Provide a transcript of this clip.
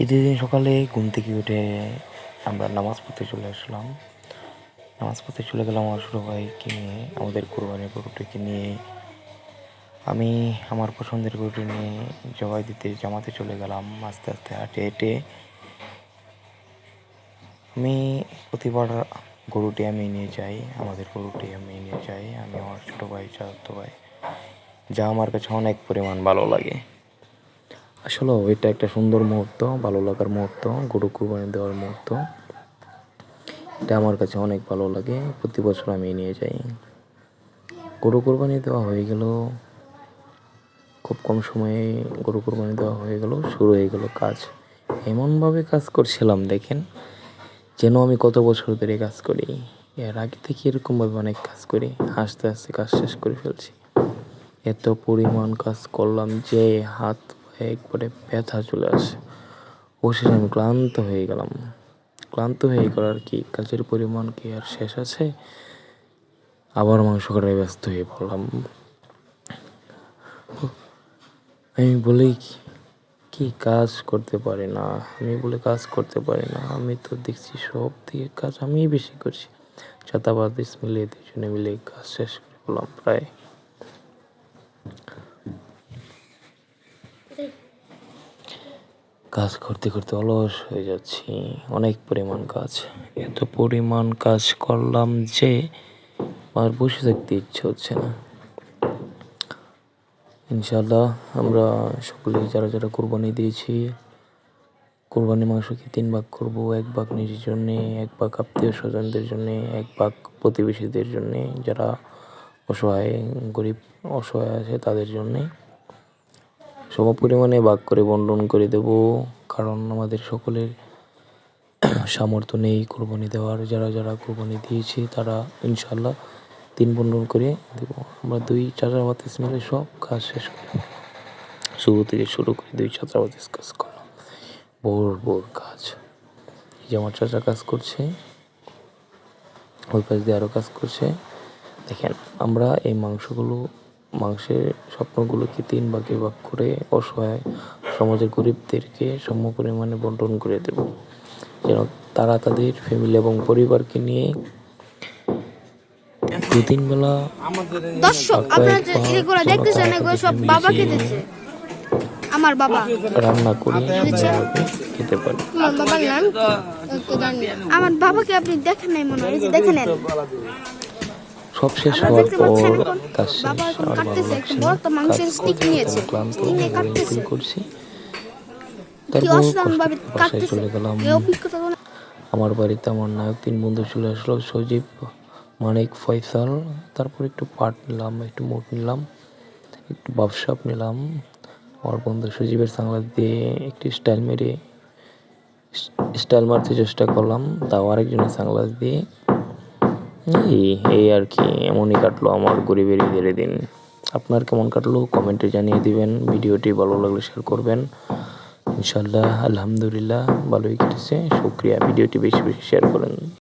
ঈদের দিন সকালে ঘুম থেকে উঠে আমরা নামাজ পড়তে চলে আসলাম। নামাজ পড়তে চলে গেলাম আমার ছোটো ভাইকে নিয়ে, আমাদের কোরবানির গরুটিকে নিয়ে। আমি আমার পছন্দের গরুটি নিয়ে জবাই দিতে জামাতে চলে গেলাম। আস্তে আস্তে হেঁটে হেঁটে আমি প্রতিবার গরুটি আমি নিয়ে যাই, আমাদের গরুটি আমি নিয়ে যাই, আমি আমার ছোটো ভাই, চাচাতো ভাই, যা আমার কাছে অনেক পরিমাণ ভালো লাগে। আসলে এটা একটা সুন্দর মুহূর্ত, ভালো লাগার মুহূর্ত, গরু কুরবানি দেওয়ার মুহূর্ত। এটা আমার কাছে অনেক ভালো লাগে, প্রতি বছর আমি নিয়ে যাই। গরু কুরবানি দেওয়া হয়ে গেল, খুব কম সময়ে গরু কুরবানি দেওয়া হয়ে গেল, শুরু হয়ে গেল কাজ। এমনভাবে কাজ করছিলাম দেখেন, যেন আমি কত বছর ধরে কাজ করি। এর আগে থেকে এরকমভাবে অনেক কাজ করি, আস্তে আস্তে কাজ শেষ করে ফেলছি। এত পরিমাণ কাজ করলাম যে হাত পায়ে একবারে ব্যথা চলে আসে। অবশেষে আমি ক্লান্ত হয়ে গেলাম। ক্লান্ত হয়ে গেলার কি, কাজের পরিমাণ কি আর শেষ আছে? আবার মাংস কাটায় ব্যস্ত হয়ে পড়লাম। আমি বলি কি কাজ করতে পারি না, আমি তো দেখছি সব দিকে কাজ আমিই বেশি করছি। চাঁদাবাদ মিলে দুজনে মিলে কাজ শেষ করে ফেললাম প্রায়। কাজ করতে করতে অলস হয়ে যাচ্ছি, অনেক পরিমাণ কাজ। এত পরিমাণ কাজ করলাম যে আর বসে থাকতে ইচ্ছে হচ্ছে না। ইনশাআল্লাহ আমরা সকলে যারা যারা কোরবানি দিয়েছি, কোরবানির মাংসকে 3 ভাগ করব। 1 ভাগ নিজের জন্যে, 1 ভাগ আত্মীয় স্বজনদের জন্যে, 1 ভাগ প্রতিবেশীদের জন্যে, যারা অসহায় গরিব অসহায় আছে তাদের জন্যে সম পরিমাণে ভাগ করে বন্টন করে দেব। কারণ আমাদের সকলের সামর্থ্য নেই কোরবানি দেওয়ার। যারা যারা কোরবানি দিয়েছি তারা ইনশাআল্লাহ 3 বন্টন করে দেব। আমরা 2 চাচাবাদ মিলে সব কাজ শেষ করি, শুরু থেকে শুরু করে 2 চাচাবাদ কাজ করলাম, ভোর কাজ। এই যে আমার চাচা কাজ করছে, ওই পাশ দিয়ে আরও কাজ করছে। দেখেন আমরা এই মাংসের স্বপ্নগুলোকে 3 ভাগে ভাগ করে অসহায় সমাজের গরিবদেরকে সম পরিমাণে বন্টন করে দেব, যেন তারা তাদের ফ্যামিলি এবং পরিবারকে নিয়ে 2-3 বেলা দর্শক আপনারা যে এগুলো দেখতেছেন এগুলো সব বাবাকে দিচ্ছে, আমার বাবা রান্না করে খেতে পারে। আমার বাবার নাম আমার বাবাকে আপনি দেখেন নাই মনে হয়, দেখে নেন। সব শেষ হওয়ার পর কাজ শেষ, বাবা এখন আর ভালো কাটতেছে, লাগছে একটা না। বড় তো মাংসের স্টিক নিয়েছে, ক্লান্ত স্টিক নিয়ে কাটতেছে, করছি। কি তারপর অসাধারণ ভাবে বাসায় কাটতেছে। চলে গেলাম। এই অভিজ্ঞতা আমার বাড়িতে আমার নায়ক 3 বন্ধু চলে আসলো, সজীব, মানিক, ফয়সাল। তারপর একটু পাট নিলাম, একটু মুট নিলাম, একটু বাবসাপ নিলাম। আমার বন্ধু সজীবের সাংলাস দিয়ে একটি স্টাইল মারতে চেষ্টা করলাম, তাও আরেকজনের সাংলাস দিয়ে। এই আর কি, এমনই কাটলো আমার গরিবের ঈদের দিন। আপনার কেমন কাটলো কমেন্টে জানিয়ে দিবেন। ভিডিওটি ভালো লাগলে শেয়ার করবেন। ইনশাআল্লাহ আলহামদুলিল্লাহ ভালোই কেটেছে, শুকরিয়া। ভিডিওটি বেশি বেশি শেয়ার করেন।